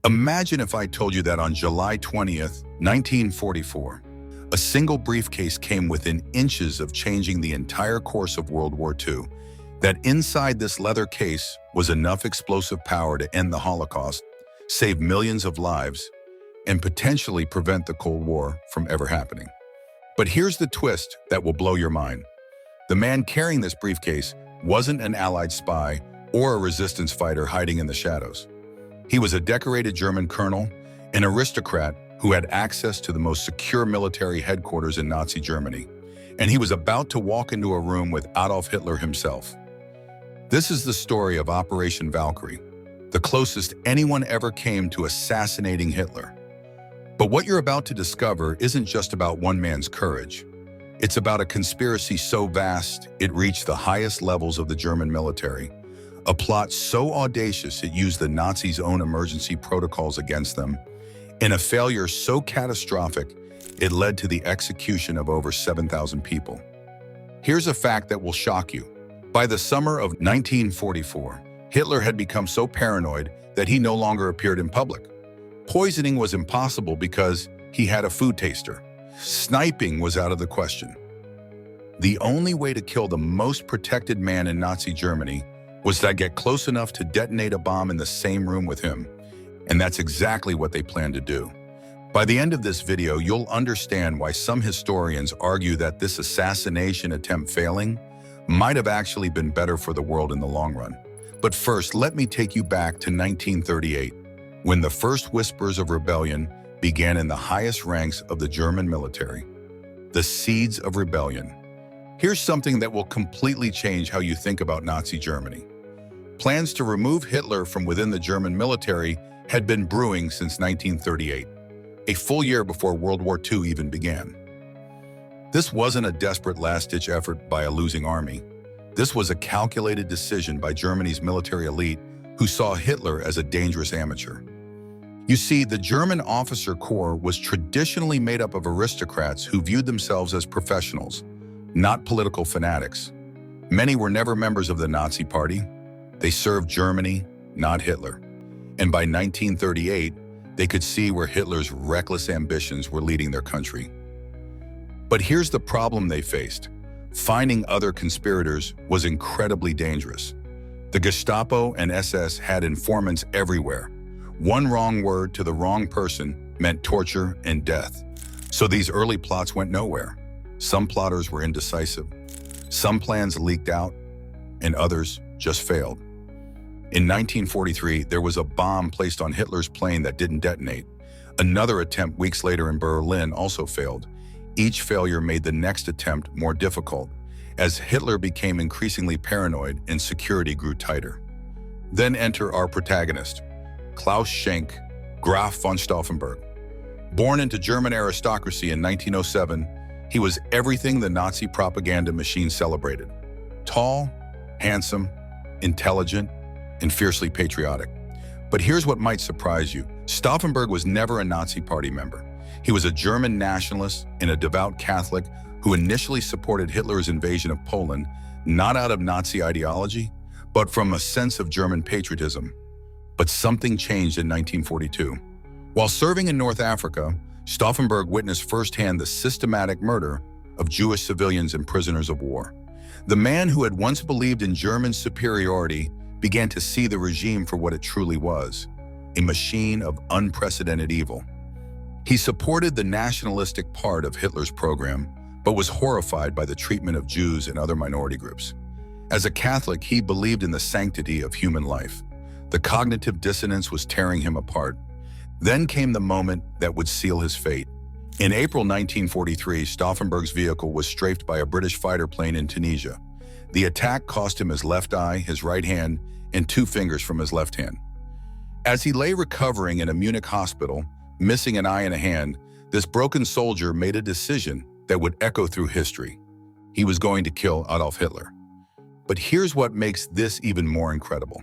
Imagine if I told you that on July 20th, 1944, a single briefcase came within inches of changing the entire course of World War II, that inside this leather case was enough explosive power to end the Holocaust, save millions of lives, and potentially prevent the Cold War from ever happening. But here's the twist that will blow your mind. The man carrying this briefcase wasn't an Allied spy or a resistance fighter hiding in the shadows. He was a decorated German colonel, an aristocrat who had access to the most secure military headquarters in Nazi Germany, and he was about to walk into a room with Adolf Hitler himself. This is the story of Operation Valkyrie, the closest anyone ever came to assassinating Hitler. But what you're about to discover isn't just about one man's courage. It's about a conspiracy so vast it reached the highest levels of the German military, a plot so audacious it used the Nazis' own emergency protocols against them, and a failure so catastrophic it led to the execution of over 7,000 people. Here's a fact that will shock you. By the summer of 1944, Hitler had become so paranoid that he no longer appeared in public. Poisoning was impossible because he had a food taster. Sniping was out of the question. The only way to kill the most protected man in Nazi Germany was to get close enough to detonate a bomb in the same room with him. And that's exactly what they planned to do. By the end of this video, you'll understand why some historians argue that this assassination attempt failing might have actually been better for the world in the long run. But first, let me take you back to 1938, when the first whispers of rebellion began in the highest ranks of the German military. The seeds of rebellion. Here's something that will completely change how you think about Nazi Germany. Plans to remove Hitler from within the German military had been brewing since 1938, a full year before World War II even began. This wasn't a desperate last-ditch effort by a losing army. This was a calculated decision by Germany's military elite who saw Hitler as a dangerous amateur. You see, the German officer corps was traditionally made up of aristocrats who viewed themselves as professionals, not political fanatics. Many were never members of the Nazi Party. They served Germany, not Hitler. And by 1938, they could see where Hitler's reckless ambitions were leading their country. But here's the problem they faced. Finding other conspirators was incredibly dangerous. The Gestapo and SS had informants everywhere. One wrong word to the wrong person meant torture and death. So these early plots went nowhere. Some plotters were indecisive. Some plans leaked out, and others just failed. In 1943, there was a bomb placed on Hitler's plane that didn't detonate. Another attempt weeks later in Berlin also failed. Each failure made the next attempt more difficult, as Hitler became increasingly paranoid and security grew tighter. Then enter our protagonist, Claus Schenk, Graf von Stauffenberg. Born into German aristocracy in 1907, he was everything the Nazi propaganda machine celebrated. Tall, handsome, intelligent, and fiercely patriotic. But here's what might surprise you. Stauffenberg was never a Nazi Party member. He was a German nationalist and a devout Catholic who initially supported Hitler's invasion of Poland, not out of Nazi ideology, but from a sense of German patriotism. But something changed in 1942. While serving in North Africa, Stauffenberg witnessed firsthand the systematic murder of Jewish civilians and prisoners of war. The man who had once believed in German superiority began to see the regime for what it truly was, a machine of unprecedented evil. He supported the nationalistic part of Hitler's program, but was horrified by the treatment of Jews and other minority groups. As a Catholic, he believed in the sanctity of human life. The cognitive dissonance was tearing him apart. Then came the moment that would seal his fate. In April 1943, Stauffenberg's vehicle was strafed by a British fighter plane in Tunisia. The attack cost him his left eye, his right hand, and 2 fingers from his left hand. As he lay recovering in a Munich hospital, missing an eye and a hand, this broken soldier made a decision that would echo through history. He was going to kill Adolf Hitler. But here's what makes this even more incredible.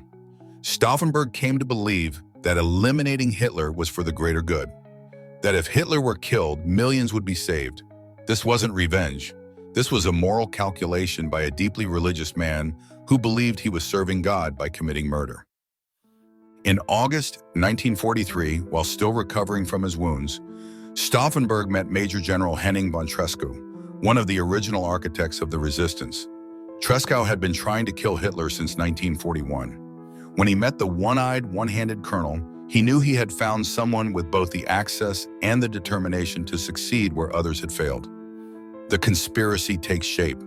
Stauffenberg came to believe that eliminating Hitler was for the greater good. That if Hitler were killed, millions would be saved. This wasn't revenge. This was a moral calculation by a deeply religious man who believed he was serving God by committing murder. In August 1943, while still recovering from his wounds, Stauffenberg met Major General Henning von Tresckow, one of the original architects of the resistance. Tresckow had been trying to kill Hitler since 1941. When he met the one-eyed, one-handed colonel, he knew he had found someone with both the access and the determination to succeed where others had failed. The conspiracy takes shape.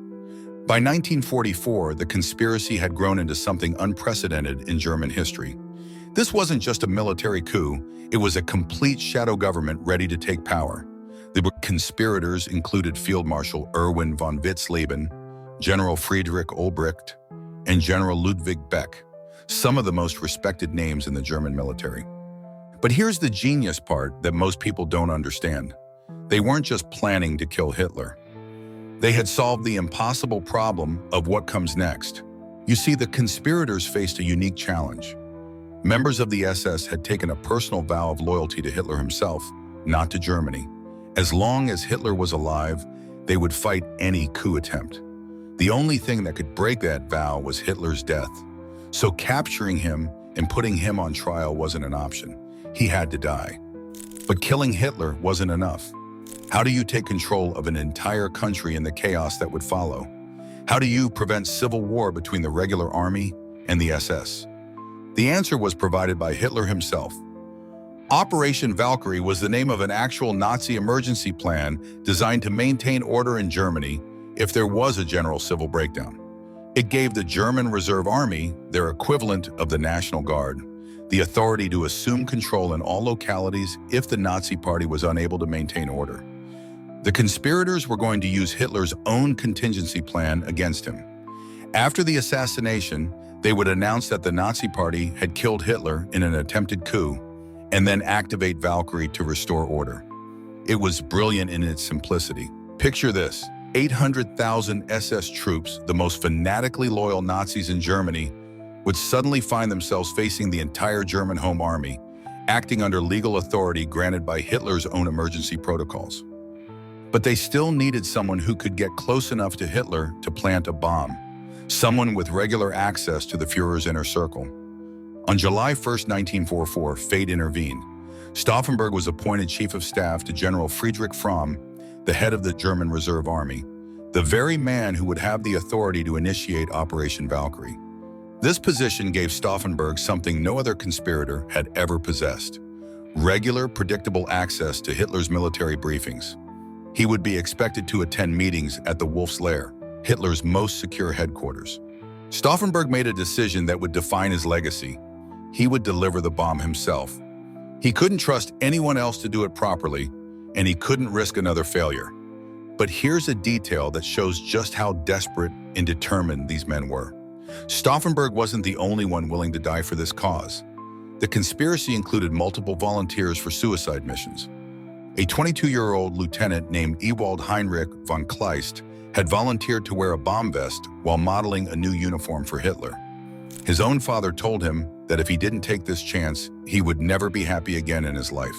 By 1944, the conspiracy had grown into something unprecedented in German history. This wasn't just a military coup, it was a complete shadow government ready to take power. The conspirators included Field Marshal Erwin von Witzleben, General Friedrich Olbricht, and General Ludwig Beck, some of the most respected names in the German military. But here's the genius part that most people don't understand. They weren't just planning to kill Hitler. They had solved the impossible problem of what comes next. You see, the conspirators faced a unique challenge. Members of the SS had taken a personal vow of loyalty to Hitler himself, not to Germany. As long as Hitler was alive, they would fight any coup attempt. The only thing that could break that vow was Hitler's death. So capturing him and putting him on trial wasn't an option. He had to die. But killing Hitler wasn't enough. How do you take control of an entire country in the chaos that would follow? How do you prevent civil war between the regular army and the SS? The answer was provided by Hitler himself. Operation Valkyrie was the name of an actual Nazi emergency plan designed to maintain order in Germany if there was a general civil breakdown. It gave the German Reserve Army, their equivalent of the National Guard, the authority to assume control in all localities if the Nazi Party was unable to maintain order. The conspirators were going to use Hitler's own contingency plan against him. After the assassination, they would announce that the Nazi Party had killed Hitler in an attempted coup, and then activate Valkyrie to restore order. It was brilliant in its simplicity. Picture this: 800,000 SS troops, the most fanatically loyal Nazis in Germany, would suddenly find themselves facing the entire German Home Army, acting under legal authority granted by Hitler's own emergency protocols. But they still needed someone who could get close enough to Hitler to plant a bomb, someone with regular access to the Führer's inner circle. On July 1, 1944, fate intervened. Stauffenberg was appointed Chief of Staff to General Friedrich Fromm, the head of the German Reserve Army, the very man who would have the authority to initiate Operation Valkyrie. This position gave Stauffenberg something no other conspirator had ever possessed: regular, predictable access to Hitler's military briefings. He would be expected to attend meetings at the Wolf's Lair, Hitler's most secure headquarters. Stauffenberg made a decision that would define his legacy. He would deliver the bomb himself. He couldn't trust anyone else to do it properly, and he couldn't risk another failure. But here's a detail that shows just how desperate and determined these men were. Stauffenberg wasn't the only one willing to die for this cause. The conspiracy included multiple volunteers for suicide missions. A 22-year-old lieutenant named Ewald Heinrich von Kleist had volunteered to wear a bomb vest while modeling a new uniform for Hitler. His own father told him that if he didn't take this chance, he would never be happy again in his life.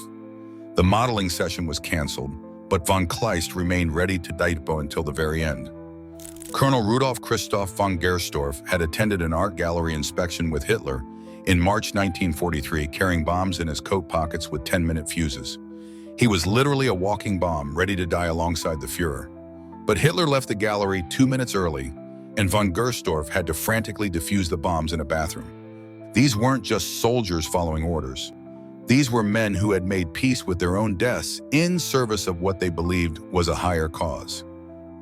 The modeling session was canceled, but von Kleist remained ready to die until the very end. Colonel Rudolf Christoph von Gersdorff had attended an art gallery inspection with Hitler in March 1943, carrying bombs in his coat pockets with 10-minute fuses. He was literally a walking bomb, ready to die alongside the Führer. But Hitler left the gallery 2 minutes early, and von Gersdorff had to frantically defuse the bombs in a bathroom. These weren't just soldiers following orders. These were men who had made peace with their own deaths in service of what they believed was a higher cause.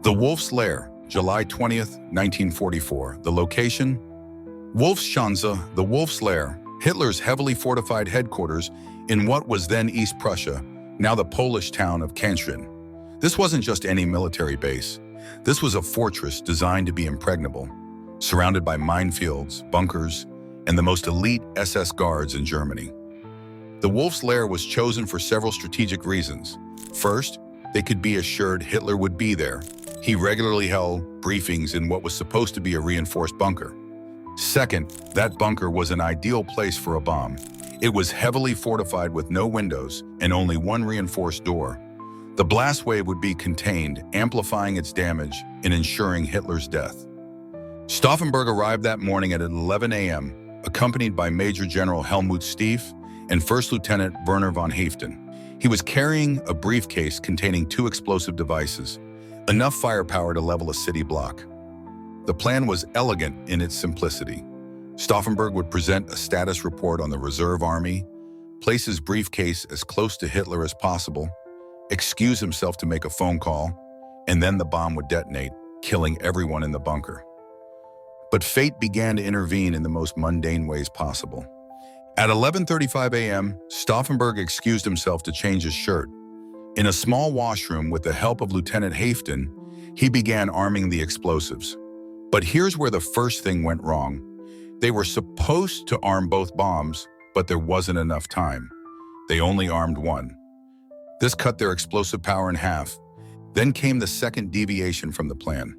The Wolf's Lair, July 20th, 1944. The location? Wolfschanze, the Wolf's Lair, Hitler's heavily fortified headquarters in what was then East Prussia, now the Polish town of Kętrzyn. This wasn't just any military base. This was a fortress designed to be impregnable, surrounded by minefields, bunkers, and the most elite SS guards in Germany. The Wolf's Lair was chosen for several strategic reasons. First, they could be assured Hitler would be there. He regularly held briefings in what was supposed to be a reinforced bunker. Second, that bunker was an ideal place for a bomb. It was heavily fortified with no windows and only one reinforced door. The blast wave would be contained, amplifying its damage and ensuring Hitler's death. Stauffenberg arrived that morning at 11 a.m., accompanied by Major General Helmut Stieff and First Lieutenant Werner von Haeften. He was carrying a briefcase containing 2 explosive devices, enough firepower to level a city block. The plan was elegant in its simplicity. Stauffenberg would present a status report on the reserve army, place his briefcase as close to Hitler as possible, excuse himself to make a phone call, and then the bomb would detonate, killing everyone in the bunker. But fate began to intervene in the most mundane ways possible. At 11:35 a.m., Stauffenberg excused himself to change his shirt. In a small washroom with the help of Lieutenant Haeften, he began arming the explosives. But here's where the first thing went wrong. They were supposed to arm both bombs, but there wasn't enough time. They only armed one. This cut their explosive power in half. Then came the second deviation from the plan.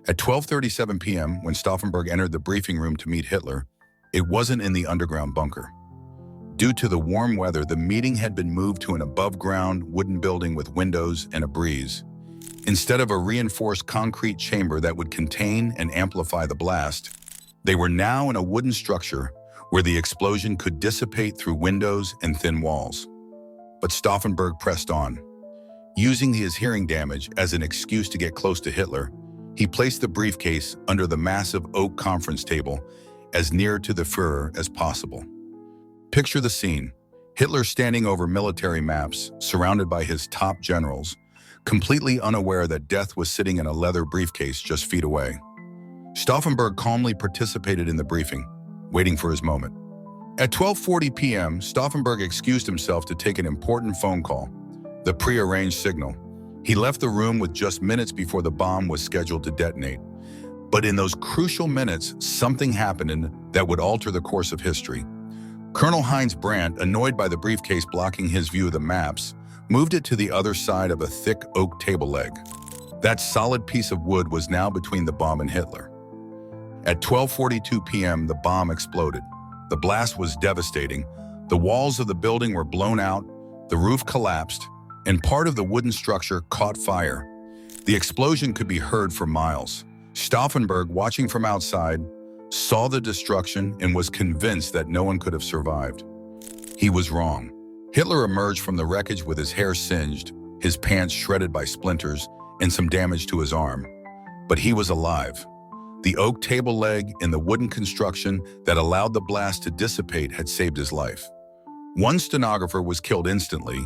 At 12:37 p.m., when Stauffenberg entered the briefing room to meet Hitler, it wasn't in the underground bunker. Due to the warm weather, the meeting had been moved to an above-ground wooden building with windows and a breeze. Instead of a reinforced concrete chamber that would contain and amplify the blast, they were now in a wooden structure where the explosion could dissipate through windows and thin walls. But Stauffenberg pressed on. Using his hearing damage as an excuse to get close to Hitler, he placed the briefcase under the massive oak conference table as near to the Führer as possible. Picture the scene. Hitler standing over military maps, surrounded by his top generals, completely unaware that death was sitting in a leather briefcase just feet away. Stauffenberg calmly participated in the briefing, waiting for his moment. At 12:40 p.m., Stauffenberg excused himself to take an important phone call, the prearranged signal. He left the room with just minutes before the bomb was scheduled to detonate. But in those crucial minutes, something happened that would alter the course of history. Colonel Heinz Brandt, annoyed by the briefcase blocking his view of the maps, moved it to the other side of a thick oak table leg. That solid piece of wood was now between the bomb and Hitler. At 12:42 p.m., the bomb exploded. The blast was devastating. The walls of the building were blown out, the roof collapsed, and part of the wooden structure caught fire. The explosion could be heard for miles. Stauffenberg, watching from outside, saw the destruction and was convinced that no one could have survived. He was wrong. Hitler emerged from the wreckage with his hair singed, his pants shredded by splinters, and some damage to his arm. But he was alive. The oak table leg and the wooden construction that allowed the blast to dissipate had saved his life. One stenographer was killed instantly,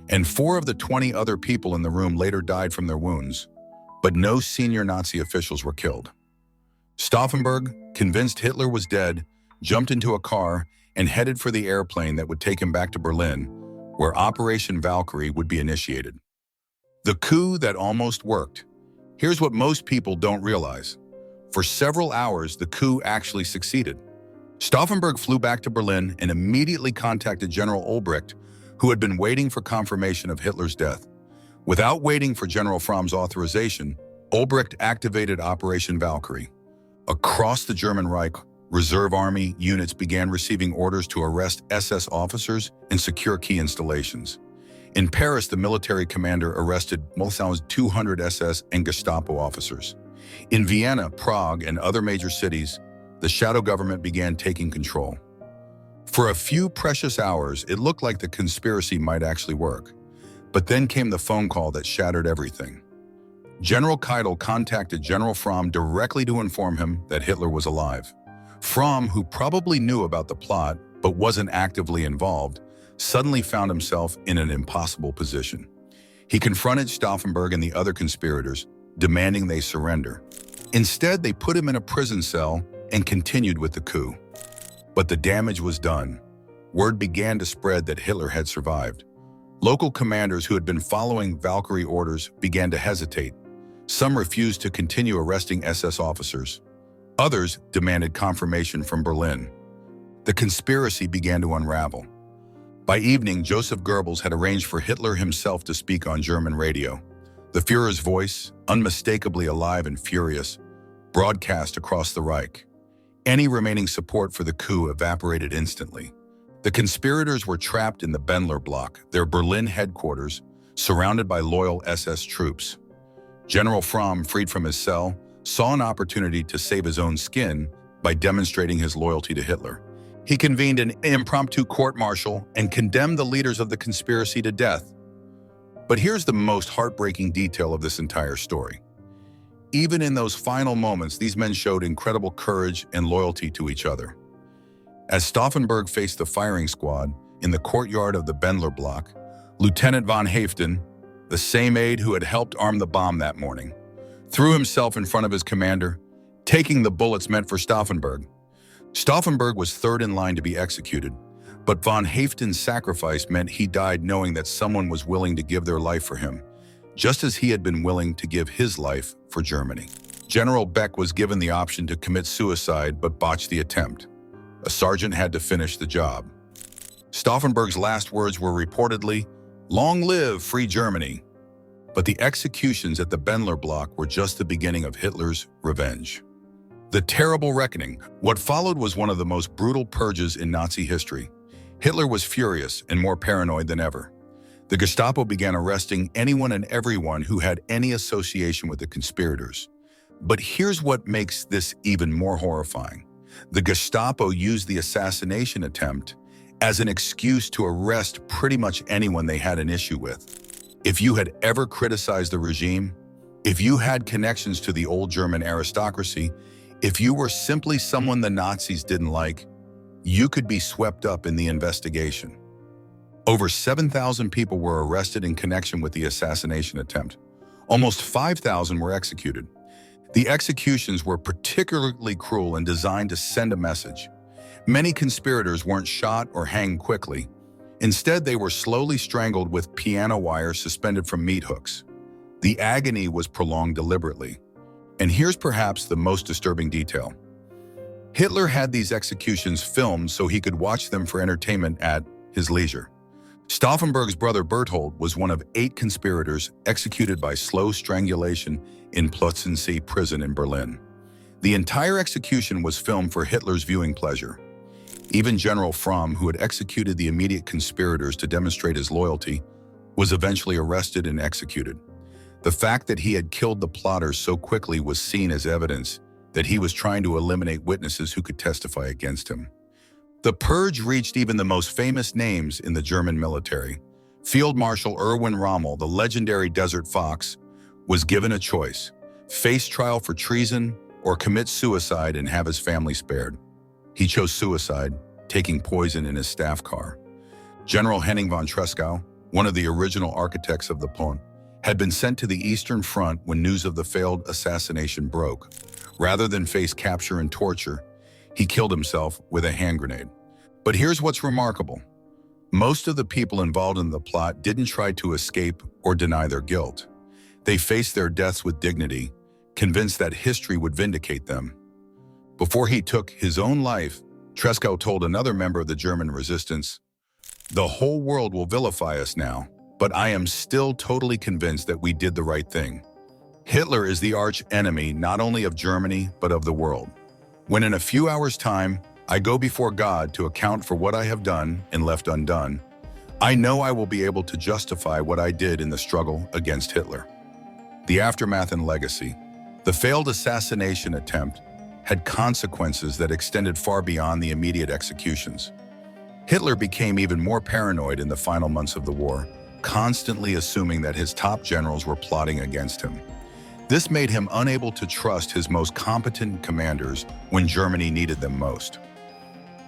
and 4 of the 20 other people in the room later died from their wounds. But no senior Nazi officials were killed. Stauffenberg, convinced Hitler was dead, jumped into a car and headed for the airplane that would take him back to Berlin, where Operation Valkyrie would be initiated. The coup that almost worked. Here's what most people don't realize. For several hours, the coup actually succeeded. Stauffenberg flew back to Berlin and immediately contacted General Olbricht, who had been waiting for confirmation of Hitler's death. Without waiting for General Fromm's authorization, Olbricht activated Operation Valkyrie. Across the German Reich, reserve army units began receiving orders to arrest SS officers and secure key installations. In Paris, the military commander arrested 200 SS and Gestapo officers. In Vienna, Prague, and other major cities, the shadow government began taking control. For a few precious hours, it looked like the conspiracy might actually work. But then came the phone call that shattered everything. General Keitel contacted General Fromm directly to inform him that Hitler was alive. Fromm, who probably knew about the plot but wasn't actively involved, suddenly found himself in an impossible position. He confronted Stauffenberg and the other conspirators, demanding they surrender. Instead, they put him in a prison cell and continued with the coup. But the damage was done. Word began to spread that Hitler had survived. Local commanders who had been following Valkyrie orders began to hesitate. Some refused to continue arresting SS officers. Others demanded confirmation from Berlin. The conspiracy began to unravel. By evening, Joseph Goebbels had arranged for Hitler himself to speak on German radio. The Führer's voice, unmistakably alive and furious, broadcast across the Reich. Any remaining support for the coup evaporated instantly. The conspirators were trapped in the Bendler block, their Berlin headquarters, surrounded by loyal SS troops. General Fromm, freed from his cell, saw an opportunity to save his own skin by demonstrating his loyalty to Hitler. He convened an impromptu court-martial and condemned the leaders of the conspiracy to death. But here's the most heartbreaking detail of this entire story. Even in those final moments, these men showed incredible courage and loyalty to each other. As Stauffenberg faced the firing squad in the courtyard of the Bendler block, Lieutenant von Haften, the same aide who had helped arm the bomb that morning, threw himself in front of his commander, taking the bullets meant for Stauffenberg. Stauffenberg was third in line to be executed, but von Haften's sacrifice meant he died knowing that someone was willing to give their life for him, just as he had been willing to give his life for Germany. General Beck was given the option to commit suicide but botched the attempt. A sergeant had to finish the job. Stauffenberg's last words were reportedly, "Long live free Germany." But the executions at the Bendler block were just the beginning of Hitler's revenge. The terrible reckoning, what followed was one of the most brutal purges in Nazi history. Hitler was furious and more paranoid than ever. The Gestapo began arresting anyone and everyone who had any association with the conspirators. But here's what makes this even more horrifying. The Gestapo used the assassination attempt as an excuse to arrest pretty much anyone they had an issue with. If you had ever criticized the regime, if you had connections to the old German aristocracy, if you were simply someone the Nazis didn't like, you could be swept up in the investigation. Over 7,000 people were arrested in connection with the assassination attempt. Almost 5,000 were executed. The executions were particularly cruel and designed to send a message. Many conspirators weren't shot or hanged quickly. Instead, they were slowly strangled with piano wire suspended from meat hooks. The agony was prolonged deliberately. And here's perhaps the most disturbing detail. Hitler had these executions filmed so he could watch them for entertainment at his leisure. Stauffenberg's brother Berthold was one of 8 conspirators executed by slow strangulation in Plötzensee prison in Berlin. The entire execution was filmed for Hitler's viewing pleasure. Even General Fromm, who had executed the immediate conspirators to demonstrate his loyalty, was eventually arrested and executed. The fact that he had killed the plotters so quickly was seen as evidence that he was trying to eliminate witnesses who could testify against him. The purge reached even the most famous names in the German military. Field Marshal Erwin Rommel, the legendary Desert Fox, was given a choice: face trial for treason or commit suicide and have his family spared. He chose suicide, taking poison in his staff car. General Henning von Tresckow, one of the original architects of the Pont, had been sent to the Eastern Front when news of the failed assassination broke. Rather than face capture and torture, he killed himself with a hand grenade. But here's what's remarkable. Most of the people involved in the plot didn't try to escape or deny their guilt. They faced their deaths with dignity, convinced that history would vindicate them. Before he took his own life, Tresckow told another member of the German resistance, "The whole world will vilify us now, but I am still totally convinced that we did the right thing." Hitler is the arch enemy not only of Germany, but of the world. When in a few hours' time, I go before God to account for what I have done and left undone, I know I will be able to justify what I did in the struggle against Hitler. The aftermath and legacy. The failed assassination attempt had consequences that extended far beyond the immediate executions. Hitler became even more paranoid in the final months of the war, constantly assuming that his top generals were plotting against him. This made him unable to trust his most competent commanders when Germany needed them most.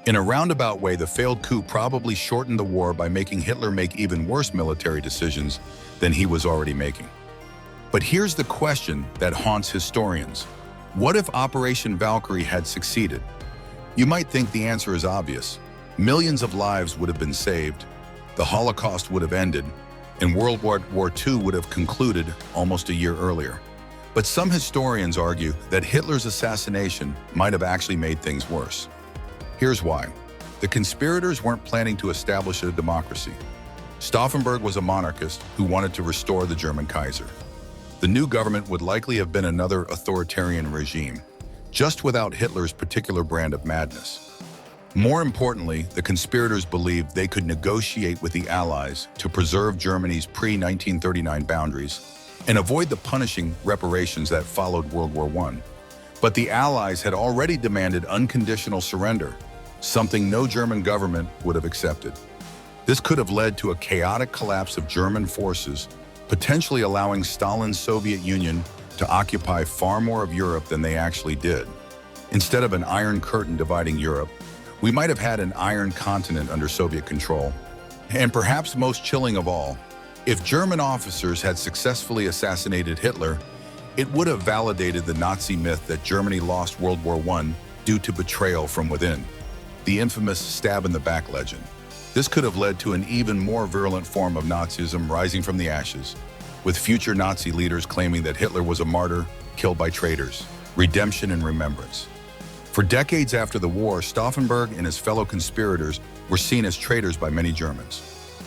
In a roundabout way, the failed coup probably shortened the war by making Hitler make even worse military decisions than he was already making. But here's the question that haunts historians. What if Operation Valkyrie had succeeded? You might think the answer is obvious. Millions of lives would have been saved, the Holocaust would have ended, and World War II would have concluded almost a year earlier. But some historians argue that Hitler's assassination might have actually made things worse. Here's why. The conspirators weren't planning to establish a democracy. Stauffenberg was a monarchist who wanted to restore the German Kaiser. The new government would likely have been another authoritarian regime, just without Hitler's particular brand of madness. More importantly, the conspirators believed they could negotiate with the Allies to preserve Germany's pre-1939 boundaries and avoid the punishing reparations that followed World War I. But the Allies had already demanded unconditional surrender. something no German government would have accepted. This could have led to a chaotic collapse of German forces, potentially allowing Stalin's Soviet Union to occupy far more of Europe than they actually did. Instead of an iron curtain dividing Europe, we might have had an iron continent under Soviet control. And perhaps most chilling of all, if German officers had successfully assassinated Hitler, it would have validated the Nazi myth that Germany lost World War I due to betrayal from within, the infamous stab-in-the-back legend. This could have led to an even more virulent form of Nazism rising from the ashes, with future Nazi leaders claiming that Hitler was a martyr killed by traitors, redemption and remembrance. For decades after the war, Stauffenberg and his fellow conspirators were seen as traitors by many Germans.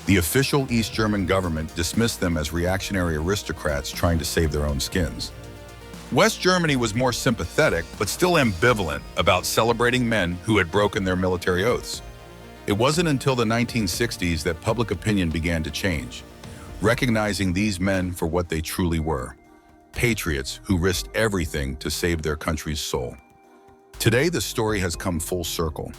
The official East German government dismissed them as reactionary aristocrats trying to save their own skins. West Germany was more sympathetic, but still ambivalent about celebrating men who had broken their military oaths. It wasn't until the 1960s that public opinion began to change, recognizing these men for what they truly were, patriots who risked everything to save their country's soul. Today, the story has come full circle.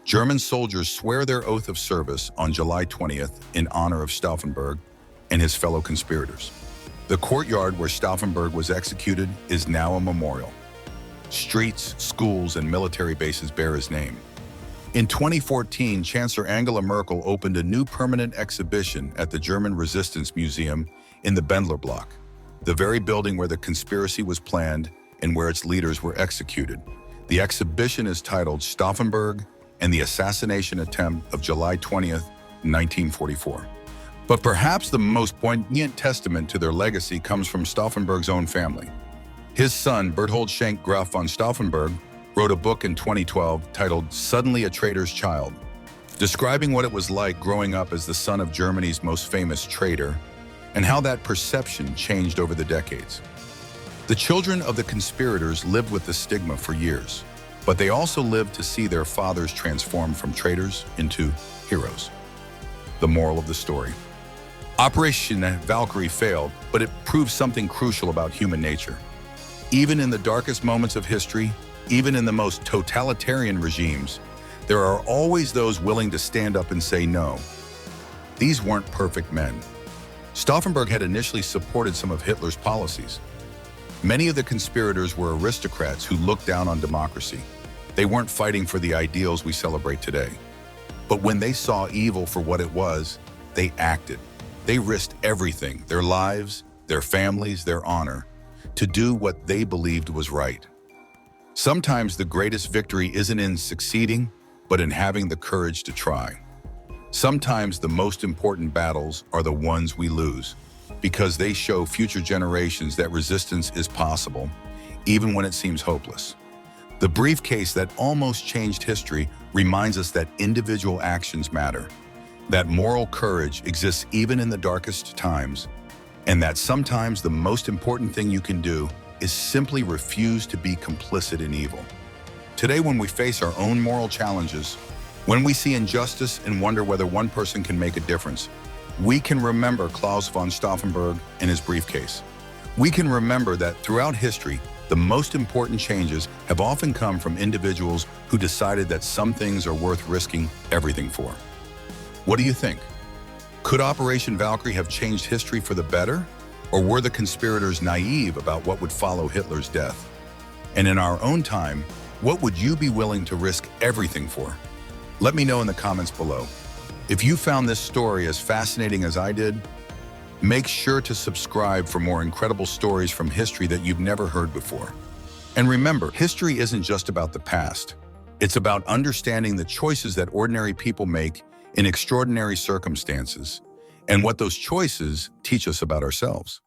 German soldiers swear their oath of service on July 20th in honor of Stauffenberg and his fellow conspirators. The courtyard where Stauffenberg was executed is now a memorial. Streets, schools, and military bases bear his name. In 2014, Chancellor Angela Merkel opened a new permanent exhibition at the German Resistance Museum in the Bendler Block, the very building where the conspiracy was planned and where its leaders were executed. The exhibition is titled Stauffenberg and the Assassination Attempt of July 20th, 1944. But perhaps the most poignant testament to their legacy comes from Stauffenberg's own family. His son, Berthold Schenk Graf von Stauffenberg, wrote a book in 2012 titled Suddenly a Traitor's Child, describing what it was like growing up as the son of Germany's most famous traitor and how that perception changed over the decades. The children of the conspirators lived with the stigma for years, but they also lived to see their fathers transform from traitors into heroes. The moral of the story: Operation Valkyrie failed, but it proved something crucial about human nature. Even in the darkest moments of history, even in the most totalitarian regimes, there are always those willing to stand up and say no. These weren't perfect men. Stauffenberg had initially supported some of Hitler's policies. Many of the conspirators were aristocrats who looked down on democracy. They weren't fighting for the ideals we celebrate today. But when they saw evil for what it was, they acted. They risked everything, their lives, their families, their honor, to do what they believed was right. Sometimes the greatest victory isn't in succeeding, but in having the courage to try. Sometimes the most important battles are the ones we lose, because they show future generations that resistance is possible, even when it seems hopeless. The briefcase that almost changed history reminds us that individual actions matter, that moral courage exists even in the darkest times, and that sometimes the most important thing you can do is simply refuse to be complicit in evil. Today, when we face our own moral challenges, when we see injustice and wonder whether one person can make a difference, we can remember Claus von Stauffenberg and his briefcase. We can remember that throughout history, the most important changes have often come from individuals who decided that some things are worth risking everything for. What do you think? Could Operation Valkyrie have changed history for the better? Or were the conspirators naive about what would follow Hitler's death? And in our own time, what would you be willing to risk everything for? Let me know in the comments below. If you found this story as fascinating as I did, make sure to subscribe for more incredible stories from history that you've never heard before. And remember, history isn't just about the past. It's about understanding the choices that ordinary people make in extraordinary circumstances, and what those choices teach us about ourselves.